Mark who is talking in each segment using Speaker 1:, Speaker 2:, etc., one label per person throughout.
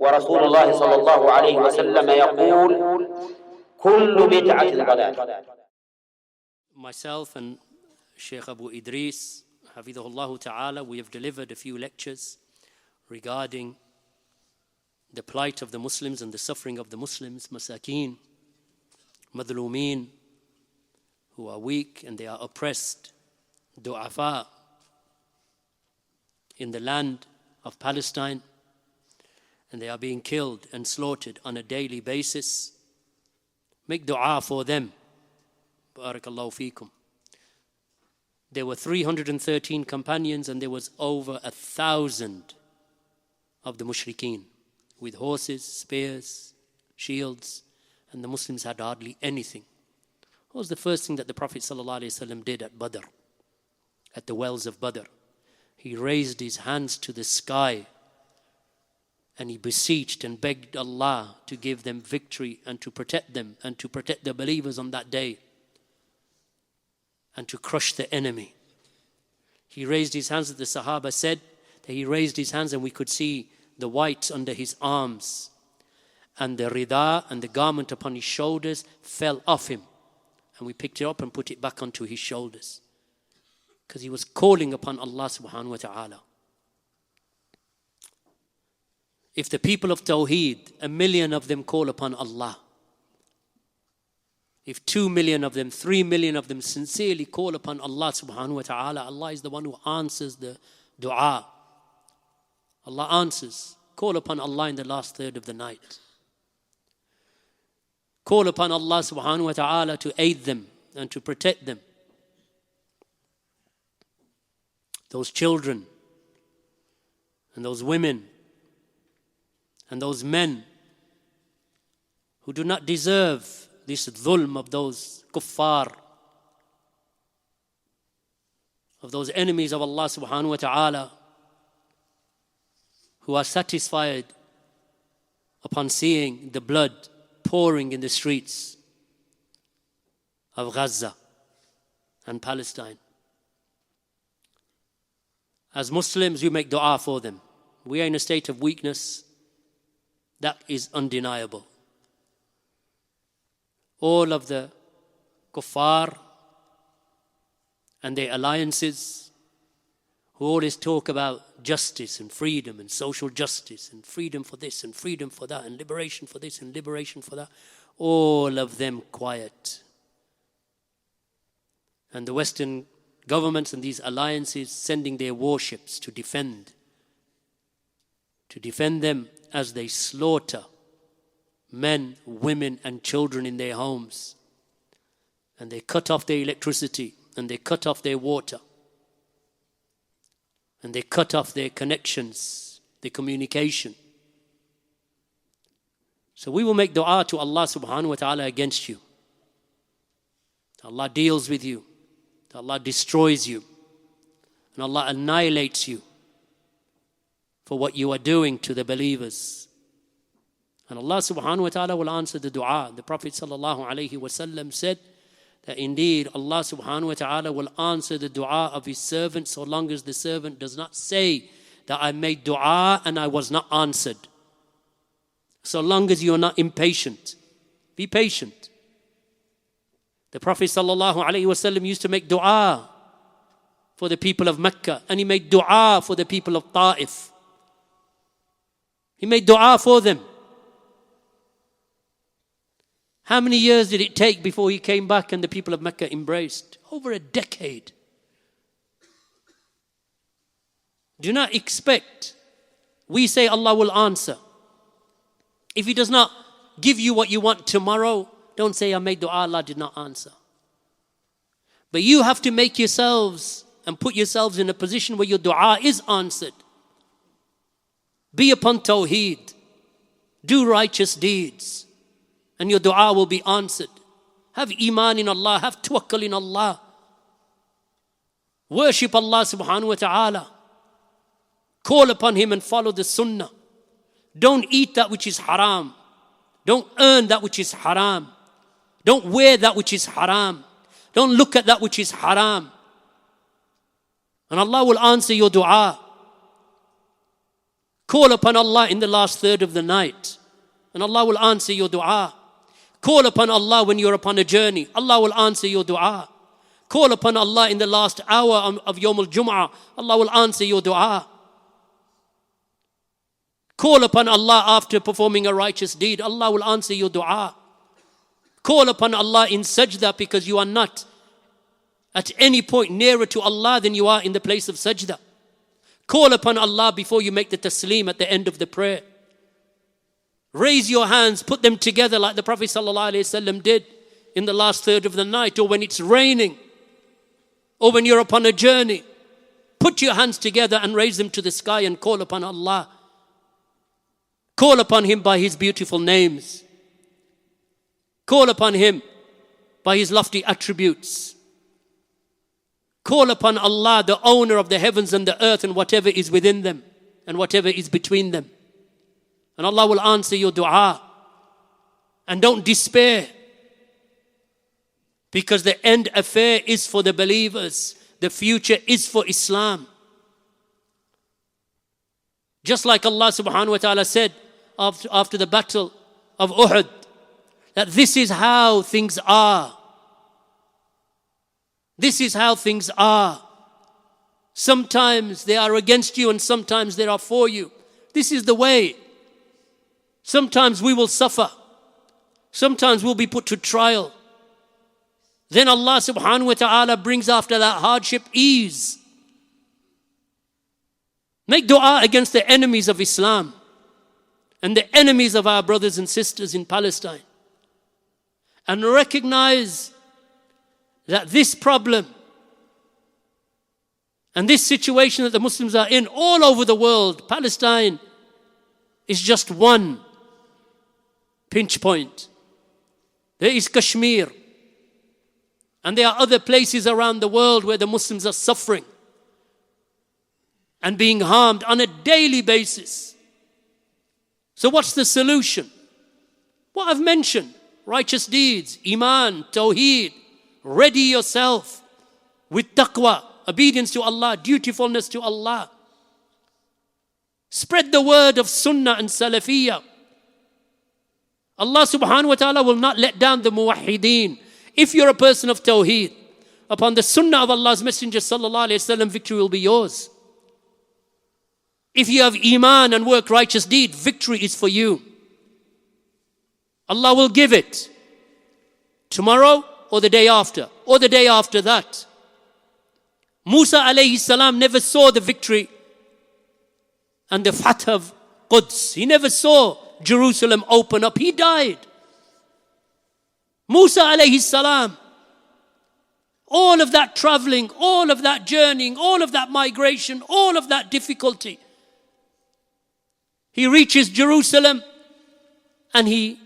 Speaker 1: ورسول الله صلى الله عليه وسلم يقول كل بدعة ضلالة.
Speaker 2: Myself and Sheikh Abu Idris, حفظه ta'ala, we have delivered a few lectures regarding the plight of the Muslims and the suffering of the Muslims, masakeen, madhlumeen, who are weak and they are oppressed, du'afa, in the land of Palestine, and they are being killed and slaughtered on a daily basis. Make dua for them. Barakallahu feekum. There were 313 companions and there was over 1,000 of the mushrikeen with horses, spears, shields, and the Muslims had hardly anything. What was the first thing that the Prophet ﷺ did at Badr, at the wells of Badr? He raised his hands to the sky and he beseeched and begged Allah to give them victory and to protect them and to protect the believers on that day and to crush the enemy. He raised his hands, the Sahaba said that he raised his hands and we could see the white under his arms, and the rida and the garment upon his shoulders fell off him, and we picked it up and put it back onto his shoulders because he was calling upon Allah subhanahu wa ta'ala. If the people of Tawheed, 1 million of them call upon Allah, if 2 million of them, 3 million of them sincerely call upon Allah subhanahu wa ta'ala, Allah is the one who answers the dua. Allah answers. Call upon Allah in the last third of the night. Call upon Allah subhanahu wa ta'ala to aid them and to protect them. Those children and those women and those men who do not deserve this dhulm of those kuffar, of those enemies of Allah subhanahu wa ta'ala, who are satisfied upon seeing the blood pouring in the streets of Gaza and Palestine. As Muslims, we make dua for them. We are in a state of weakness. That is undeniable. All of the kuffar and their alliances who always talk about justice and freedom and social justice and freedom for this and freedom for that and liberation for this and liberation for that, all of them quiet. And the Western governments and these alliances sending their warships to defend them as they slaughter men, women and children in their homes. And they cut off their electricity and they cut off their water. And they cut off their connections, their communication. So we will make dua to Allah subhanahu wa ta'ala against you. Allah deals with you. Allah destroys you. And Allah annihilates you for what you are doing to the believers. And Allah subhanahu wa ta'ala will answer the dua. The Prophet sallallahu alayhi wa sallam said that indeed Allah subhanahu wa ta'ala will answer the dua of his servant so long as the servant does not say that I made dua and I was not answered. So long as you are not impatient. Be patient. The Prophet sallallahu alayhi wa sallam used to make dua for the people of Mecca, and he made dua for the people of Ta'if. He made dua for them. How many years did it take before he came back and the people of Mecca embraced? Over a decade. Do not expect. We say Allah will answer. If he does not give you what you want tomorrow, don't say I made dua, Allah did not answer. But you have to make yourselves and put yourselves in a position where your dua is answered. Be upon Tawheed. Do righteous deeds. And your dua will be answered. Have iman in Allah. Have tawakkul in Allah. Worship Allah subhanahu wa ta'ala. Call upon Him and follow the sunnah. Don't eat that which is haram. Don't earn that which is haram. Don't wear that which is haram. Don't look at that which is haram. And Allah will answer your dua. Call upon Allah in the last third of the night, and Allah will answer your dua. Call upon Allah when you're upon a journey. Allah will answer your dua. Call upon Allah in the last hour of Yawm al-Jum'ah. Allah will answer your dua. Call upon Allah after performing a righteous deed. Allah will answer your dua. Call upon Allah in sajda, because you are not at any point nearer to Allah than you are in the place of sajda. Call upon Allah before you make the taslim at the end of the prayer. Raise your hands, put them together like the Prophet ﷺ did in the last third of the night, or when it's raining, or when you're upon a journey. Put your hands together and raise them to the sky and call upon Allah. Call upon Him by His beautiful names. Call upon Him by His lofty attributes. Call upon Allah, the owner of the heavens and the earth and whatever is within them and whatever is between them. And Allah will answer your dua. And don't despair, because the end affair is for the believers. The future is for Islam. Just like Allah subhanahu wa ta'ala said after the battle of Uhud, that this is how things are. This is how things are. Sometimes they are against you and sometimes they are for you. This is the way. Sometimes we will suffer. Sometimes we'll be put to trial. Then Allah subhanahu wa ta'ala brings after that hardship ease. Make dua against the enemies of Islam and the enemies of our brothers and sisters in Palestine. And recognize that this problem and this situation that the Muslims are in all over the world, Palestine is just one pinch point. There is Kashmir. And there are other places around the world where the Muslims are suffering and being harmed on a daily basis. So what's the solution? What I've mentioned: righteous deeds, iman, tawheed. Ready yourself with taqwa, obedience to Allah, dutifulness to Allah. Spread the word of sunnah and salafiyah. Allah subhanahu wa ta'ala will not let down the muwahhideen. If you're a person of tawheed, upon the sunnah of Allah's Messenger sallallahu alayhi wa sallam, victory will be yours. If you have iman and work righteous deed, victory is for you. Allah will give it tomorrow or the day after, or the day after that. Musa alayhi salam never saw the victory and the fath of Quds. He never saw Jerusalem open up. He died. Musa alayhi salam, all of that traveling, all of that journeying, all of that migration, all of that difficulty. He reaches Jerusalem and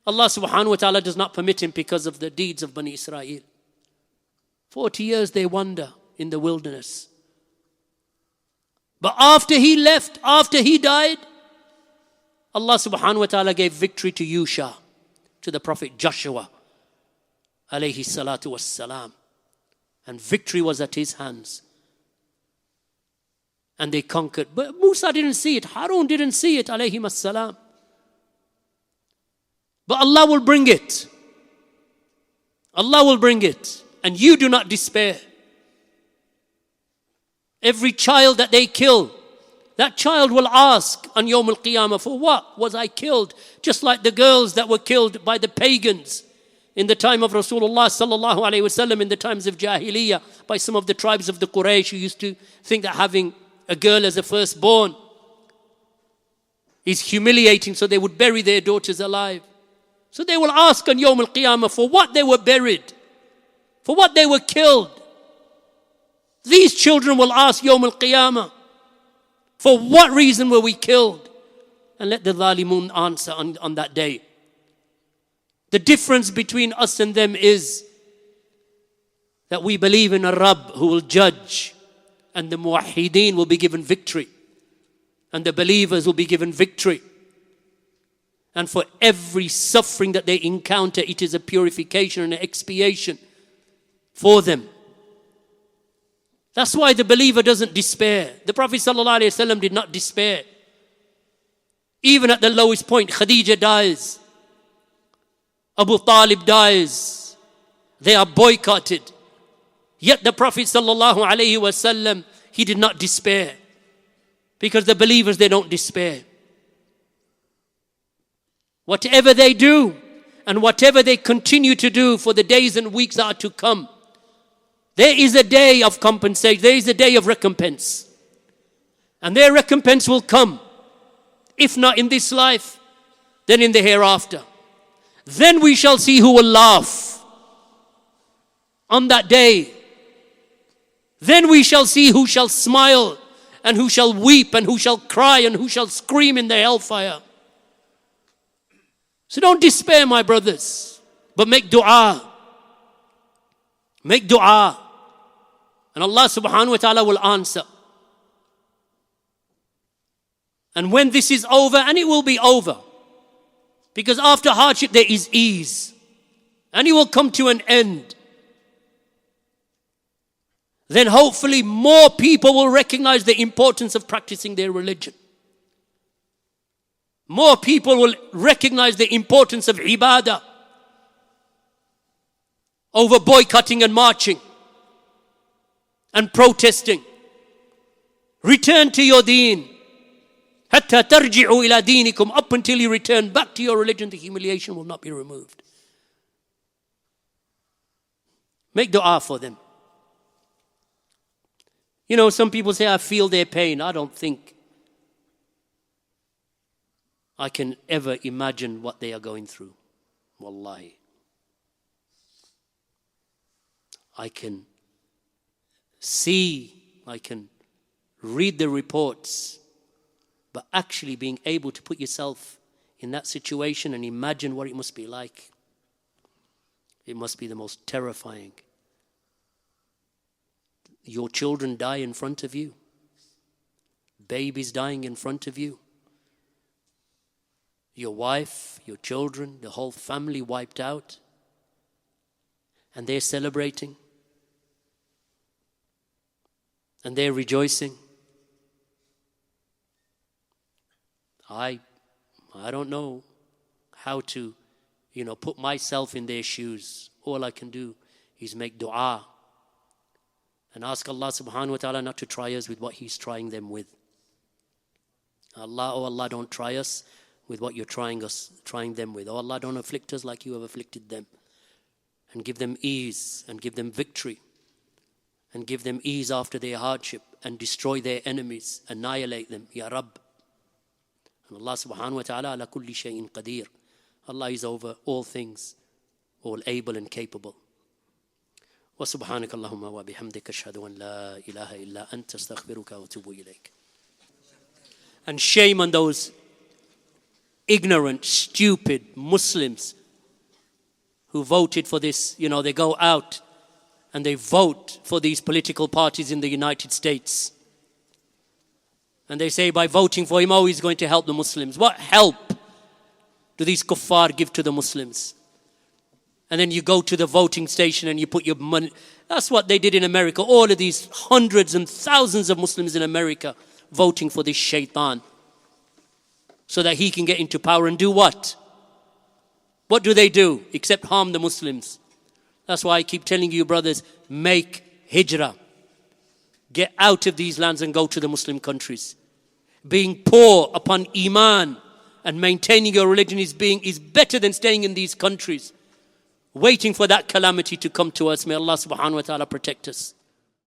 Speaker 2: Allah subhanahu wa ta'ala does not permit him because of the deeds of Bani Israel. 40 years they wander in the wilderness. But after he left, after he died, Allah subhanahu wa ta'ala gave victory to Yusha, to the Prophet Joshua alayhi salatu wassalam. And victory was at his hands. And they conquered. But Musa didn't see it. Harun didn't see it alayhi assalam. But Allah will bring it. Allah will bring it. And you do not despair. Every child that they kill, that child will ask on Yawm al-Qiyamah, for what was I killed? Just like the girls that were killed by the pagans in the time of Rasulullah sallallahu alayhi wasallam, in the times of Jahiliyyah, by some of the tribes of the Quraysh who used to think that having a girl as a firstborn is humiliating, so they would bury their daughters alive. So they will ask on Yawm al-Qiyamah for what they were buried, for what they were killed. These children will ask Yawm al-Qiyamah, for what reason were we killed? And let the Zalimun answer on that day. The difference between us and them is that we believe in a Rabb who will judge, and the muwahhideen will be given victory, and the believers will be given victory. And for every suffering that they encounter, it is a purification and an expiation for them. That's why the believer doesn't despair. The Prophet ﷺ did not despair Even at the lowest point, Khadeejah dies. Abu Talib dies. They are boycotted. Yet the Prophet ﷺ, he did not despair. Because the believers, they don't despair. Whatever they do and whatever they continue to do for the days and weeks that are to come, there is a day of compensation. There is a day of recompense. And their recompense will come. If not in this life, then in the hereafter. Then we shall see who will laugh on that day. Then we shall see who shall smile and who shall weep and who shall cry and who shall scream in the hellfire. So don't despair, my brothers, but make dua. Make dua. And Allah subhanahu wa ta'ala will answer. And when this is over, and it will be over, because after hardship there is ease, and it will come to an end, then hopefully more people will recognize the importance of practicing their religion. More people will recognize the importance of ibadah over boycotting and marching and protesting. Return to your deen. حَتَّى تَرْجِعُوا إِلَى دِينِكُمْ. Up until you return back to your religion, the humiliation will not be removed. Make dua for them. You know, some people say, I feel their pain. I don't think I can ever imagine what they are going through. Wallahi. I can see, I can read the reports, but actually being able to put yourself in that situation and imagine what it must be like, it must be the most terrifying. Your children die in front of you. Babies dying in front of you. Your wife, your children, the whole family wiped out. And they're celebrating. And they're rejoicing. I don't know how to, put myself in their shoes. All I can do is make dua and ask Allah subhanahu wa ta'ala not to try us with what He's trying them with. Allah, oh Allah, don't try us with what you're trying them with. Oh Allah, don't afflict us like you have afflicted them. And give them ease and give them victory. And give them ease after their hardship and destroy their enemies, annihilate them, Ya Rabb. And Allah subhanahu wa ta'ala ala kulli shay'in qadir. Allah is over all things, all able and capable. وسبحانك اللهم وبحمدك أشهد أن لا إله إلا أنت أستغفرك وأتوب إليك. And shame on those ignorant, stupid Muslims who voted for this. They go out and they vote for these political parties in the United States. And they say by voting for him, he's going to help the Muslims. What help do these kuffar give to the Muslims? And then you go to the voting station and you put your money. That's what they did in America. All of these hundreds and thousands of Muslims in America voting for this shaitan so that he can get into power and do what? What do they do except harm the Muslims? That's why I keep telling you, brothers, make hijrah. Get out of these lands and go to the Muslim countries. Being poor upon iman and maintaining your religion is better than staying in these countries, waiting for that calamity to come to us. May Allah subhanahu wa ta'ala protect us.